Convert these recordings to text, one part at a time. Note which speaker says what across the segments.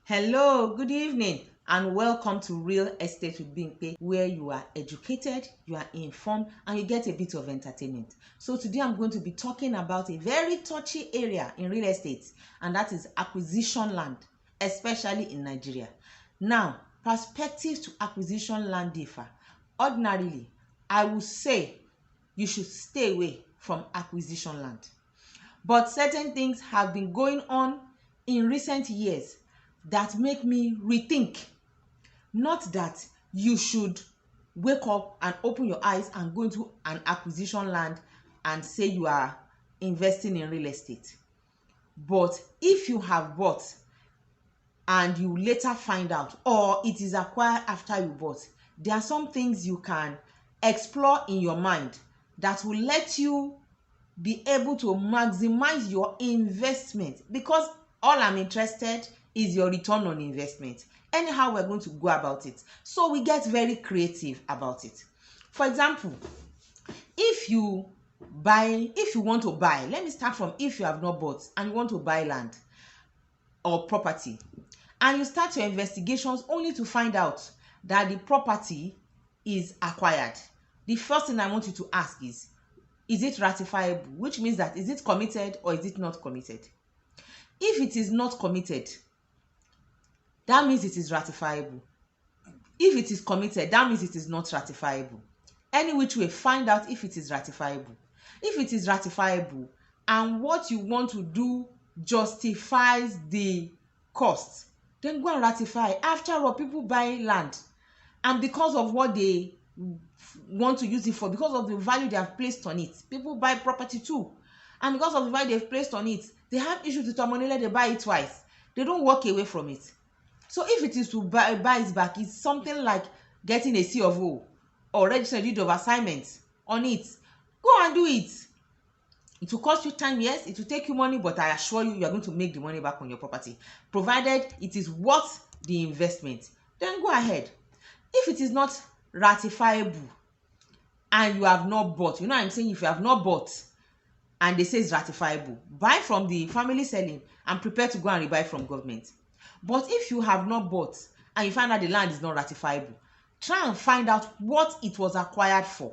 Speaker 1: Hello, good evening, and welcome to Real Estate with Bimpe, where you are educated, you are informed, and you get a bit of entertainment. So today I'm going to be talking about a very touchy area in real estate, and that is acquisition land, especially in Nigeria. Now, perspectives to acquisition land differ. Ordinarily, I would say you should stay away from acquisition land. But certain things have been going on in recent years that make me rethink. Not that you should wake up and open your eyes and go into an acquisition land and say you are investing in real estate. But if you have bought and you later find out, or it is acquired after you bought, there are some things you can explore in your mind that will let you be able to maximize your investment, because all I'm interested is your return on investment. Anyhow, we're going to go about it. So we get very creative about it. For example, if you want to buy, let me start from if you have not bought and you want to buy land or property, and you start your investigations only to find out that the property is acquired. The first thing I want you to ask is it ratifiable? Which means that is it committed or is it not committed? If it is not committed, that means it is ratifiable. If it is committed, that means it is not ratifiable. Any which way, find out if it is ratifiable. If it is ratifiable and what you want to do justifies the cost, then go and ratify. After all, people buy land, and because of what they want to use it for, because of the value they have placed on it, people buy property too. And because of the value they've placed on it, they have issues with Omonile, they buy it twice. They don't walk away from it. So if it is to buy it back, it's something like getting a C of O or registered deed of assignment on it. Go and do it. It will cost you time, yes, it will take you money, but I assure you, you are going to make the money back on your property, provided it is worth the investment. Then go ahead. If it is not ratifiable and you have not bought, I'm saying if you have not bought and they say it's ratifiable, buy from the family selling and prepare to go and rebuy from government. But if you have not bought and you find out the land is not ratifiable, try and find out what it was acquired for.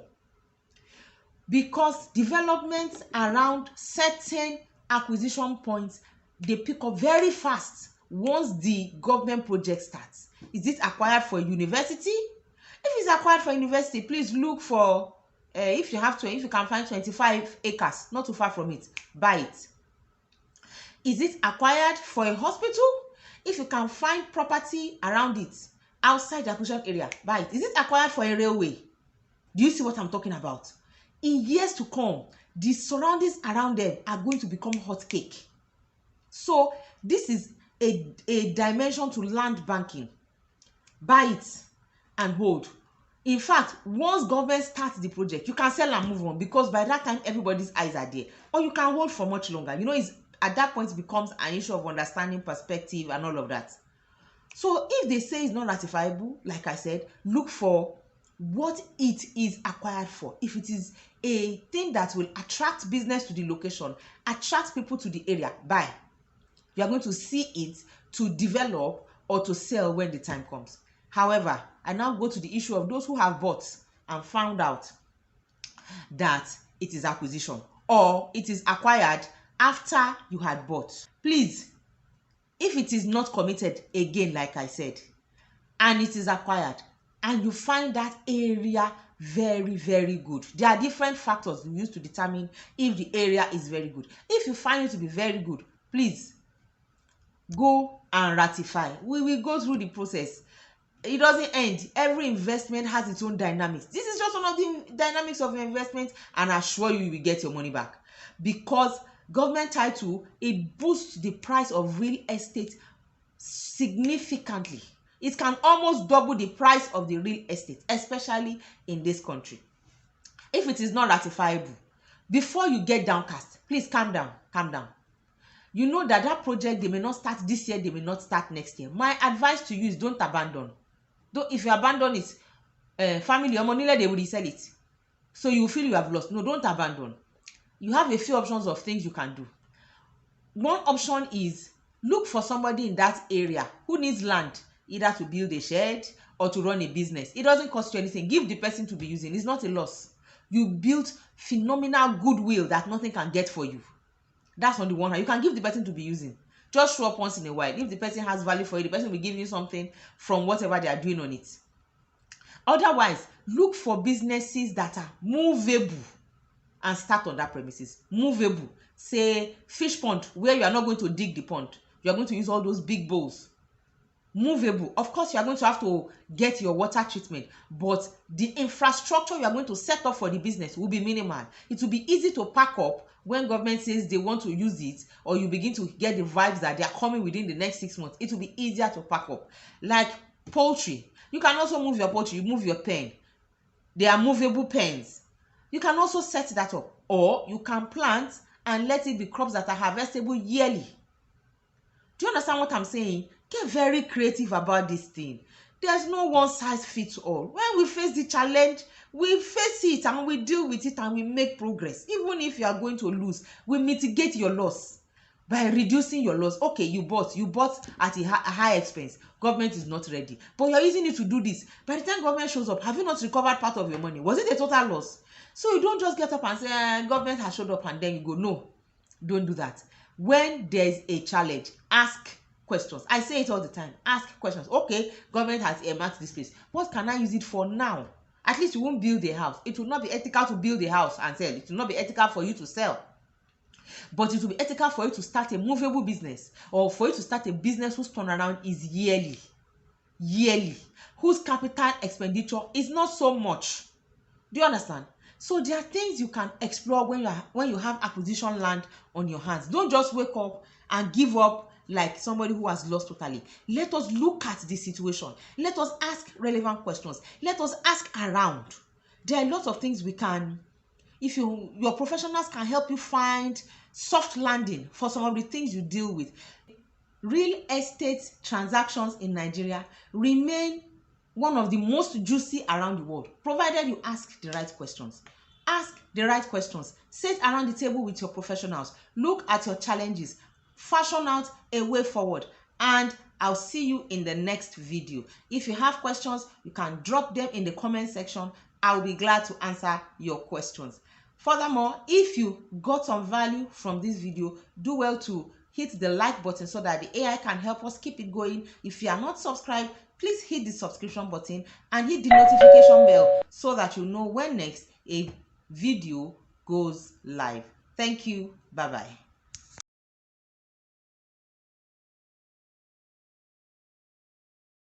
Speaker 1: Because developments around certain acquisition points, they pick up very fast once the government project starts. Is it acquired for a university? If it's acquired for a university, please look for if you can find 25 acres, not too far from it, buy it. Is it acquired for a hospital? If you can find property around it, outside the acquisition area, buy it. Is it acquired for a railway? Do you see what I'm talking about? In years to come, the surroundings around them are going to become hot cake. So this is a dimension to land banking. Buy it and hold. In fact, once government starts the project, you can sell and move on, because by that time everybody's eyes are there. Or you can hold for much longer. It's at that point it becomes an issue of understanding perspective and all of that. So if they say it's not ratifiable, like I said, look for what it is acquired for. If it is a thing that will attract business to the location, attract people to the area, buy. You are going to see it to develop or to sell when the time comes. However, I now go to the issue of those who have bought and found out that it is acquisition or it is acquired after you had bought. Please, if it is not committed, again, like I said, and it is acquired, and you find that area very, very good. There are different factors you use to determine if the area is very good. If you find it to be very good, please go and ratify. We will go through the process. It doesn't end. Every investment has its own dynamics. This is just one of the dynamics of investment, and I assure you, you will get your money back, because government title, it boosts the price of real estate significantly. It can almost double the price of the real estate, especially in this country. If it is not ratifiable, before you get downcast, please calm down. You know that project, they may not start this year, they may not start next year. My advice to you is don't abandon. If you abandon it, family or money, they will resell it. So you feel you have lost. No, don't abandon. You have a few options of things you can do. One option is Look for somebody in that area who needs land, either to build a shed or to run a business. It doesn't cost you anything. Give the person to be using. It's not a loss. You build phenomenal goodwill that nothing can get for you. That's on the one hand. You can give the person to be using. Just show up once in a while. If the person has value for you, the person will give you something from whatever they are doing on it. Otherwise, look for businesses that are movable and start on that premises. Movable. Say fish pond, where you are not going to dig the pond. You are going to use all those big bowls. Movable. Of course, you are going to have to get your water treatment, but the infrastructure you are going to set up for the business will be minimal. It will be easy to pack up when government says they want to use it, or you begin to get the vibes that they are coming within the next 6 months. It will be easier to pack up. Like poultry. You can also move your poultry. You move your pen. They are movable pens. You can also set that up, or you can plant and let it be crops that are harvestable yearly. Do you understand what I'm saying? Get very creative about this thing. There's no one size fits all. When we face the challenge, we face it and we deal with it and we make progress. Even if you are going to lose, we mitigate your loss by reducing your loss. Okay, you bought at a high expense. Government is not ready, but you're using it to do this. By the time government shows up, have you not recovered part of your money? Was it a total loss? So you don't just get up and say, government has showed up and then you go. No, don't do that. When there's a challenge, ask questions. I say it all the time. Ask questions. Okay, government has earmarked this place. What can I use it for now? At least you won't build a house. It will not be ethical to build a house and sell. It will not be ethical for you to sell. But it will be ethical for you to start a movable business, or for you to start a business whose turnaround is yearly. Whose capital expenditure is not so much. Do you understand? So there are things you can explore when you have acquisition land on your hands. Don't just wake up and give up like somebody who has lost totally. Let us look at the situation. Let us ask relevant questions. Let us ask around. There are lots of things we can, if your professionals can help you find soft landing for some of the things you deal with. Real estate transactions in Nigeria remain one of the most juicy around the world, provided you ask the right questions. Ask the right questions. Sit around the table with your professionals. Look at your challenges. Fashion out a way forward. And I'll see you in the next video. If you have questions, you can drop them in the comment section. I'll be glad to answer your questions. Furthermore, if you got some value from this video, do well to hit the like button so that the AI can help us keep it going. If you are not subscribed, please hit the subscription button and hit the notification bell so that you know when next a video goes live. Thank you. Bye-bye.